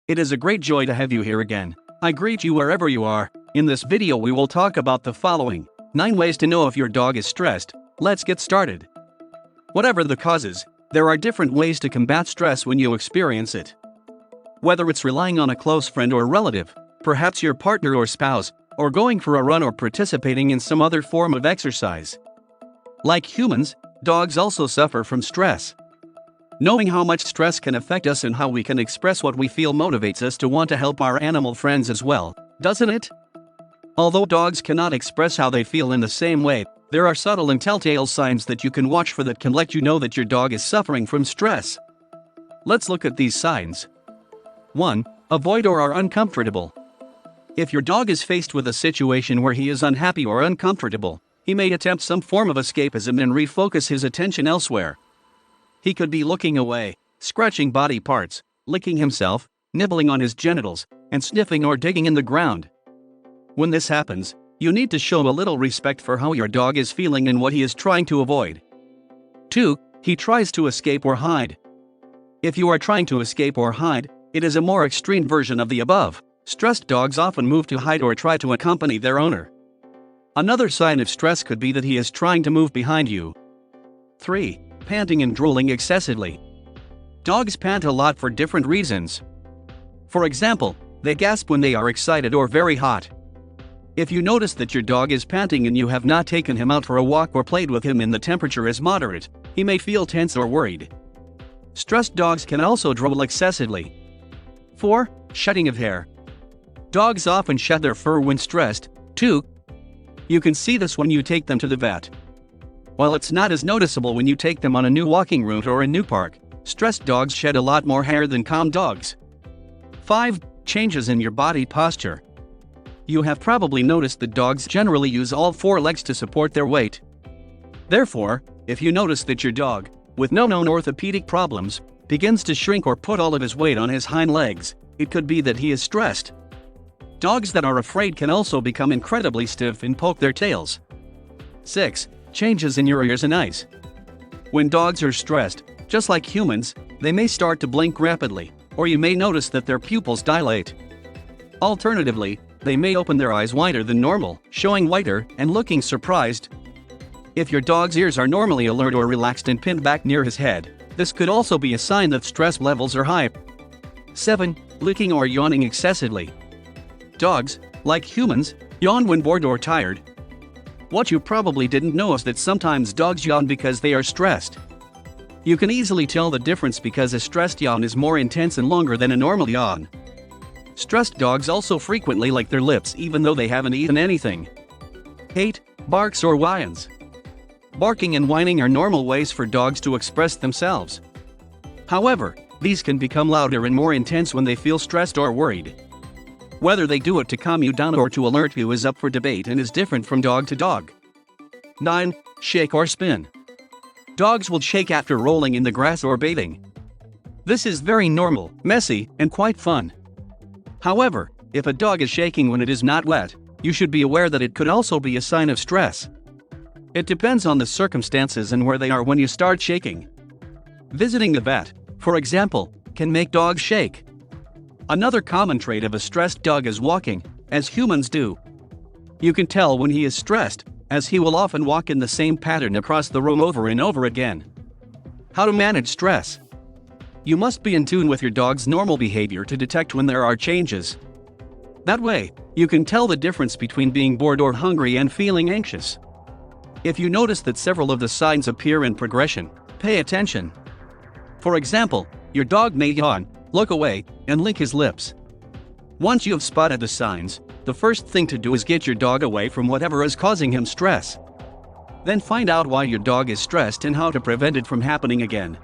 It is a great joy to have you here again. I greet you wherever you are. In this video we will talk about the following 9 ways to know if your dog is stressed. Let's get started. Whatever the causes, there are different ways to combat stress when you experience it. Whether it's relying on a close friend or relative, perhaps your partner or spouse, or going for a run or participating in some other form of exercise. Like humans, dogs also suffer from stress. Knowing how much stress can affect us and how we can express what we feel motivates us to want to help our animal friends as well, doesn't it? Although dogs cannot express how they feel in the same way, there are subtle and telltale signs that you can watch for that can let you know that your dog is suffering from stress. Let's look at these signs. 1. Avoid or are uncomfortable. If your dog is faced with a situation where he is unhappy or uncomfortable, he may attempt some form of escapism and refocus his attention elsewhere. He could be looking away, scratching body parts, licking himself, nibbling on his genitals, and sniffing or digging in the ground. When this happens, you need to show a little respect for how your dog is feeling and what he is trying to avoid. 2. He tries to escape or hide. If you are trying to escape or hide, it is a more extreme version of the above. Stressed dogs often move to hide or try to accompany their owner. Another sign of stress could be that he is trying to move behind you. 3. Panting and drooling excessively. Dogs pant a lot for different reasons. For example, they gasp when they are excited or very hot. If you notice that your dog is panting and you have not taken him out for a walk or played with him and the temperature is moderate, he may feel tense or worried. Stressed dogs can also drool excessively. 4. Shedding of hair. Dogs often shed their fur when stressed, too. You can see this when you take them to the vet. While it's not as noticeable when you take them on a new walking route or a new park, stressed dogs shed a lot more hair than calm dogs. 5. Changes in your body posture. You have probably noticed that dogs generally use all 4 legs to support their weight. Therefore, if you notice that your dog, with no known orthopedic problems, begins to shrink or put all of his weight on his hind legs, it could be that he is stressed. Dogs that are afraid can also become incredibly stiff and poke their tails. 6. Changes in your ears and eyes. When dogs are stressed, just like humans, they may start to blink rapidly, or you may notice that their pupils dilate. Alternatively, they may open their eyes wider than normal, showing whiter and looking surprised. If your dog's ears are normally alert or relaxed and pinned back near his head, this could also be a sign that stress levels are high. 7. Licking or yawning excessively. Dogs, like humans, yawn when bored or tired. What you probably didn't know is that sometimes dogs yawn because they are stressed. You can easily tell the difference because a stressed yawn is more intense and longer than a normal yawn. Stressed dogs also frequently lick their lips even though they haven't eaten anything. 8. Barks or whines. Barking and whining are normal ways for dogs to express themselves. However, these can become louder and more intense when they feel stressed or worried. Whether they do it to calm you down or to alert you is up for debate and is different from dog to dog. 9. Shake or spin. Dogs will shake after rolling in the grass or bathing. This is very normal, messy, and quite fun. However, if a dog is shaking when it is not wet, you should be aware that it could also be a sign of stress. It depends on the circumstances and where they are when you start shaking. Visiting the vet, for example, can make dogs shake. Another common trait of a stressed dog is walking, as humans do. You can tell when he is stressed, as he will often walk in the same pattern across the room over and over again. How to manage stress. You must be in tune with your dog's normal behavior to detect when there are changes. That way, you can tell the difference between being bored or hungry and feeling anxious. If you notice that several of the signs appear in progression, pay attention. For example, your dog may yawn, look away, and lick his lips. Once you have spotted the signs, the first thing to do is get your dog away from whatever is causing him stress. Then find out why your dog is stressed and how to prevent it from happening again.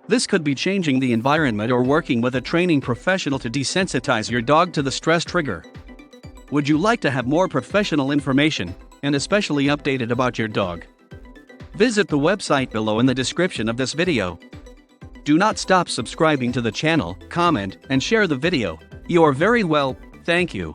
This could be changing the environment or working with a training professional to desensitize your dog to the stress trigger. Would you like to have more professional information, and especially updated about your dog? Visit the website below in the description of this video. Do not stop subscribing to the channel, comment, and share the video. You are very well, thank you.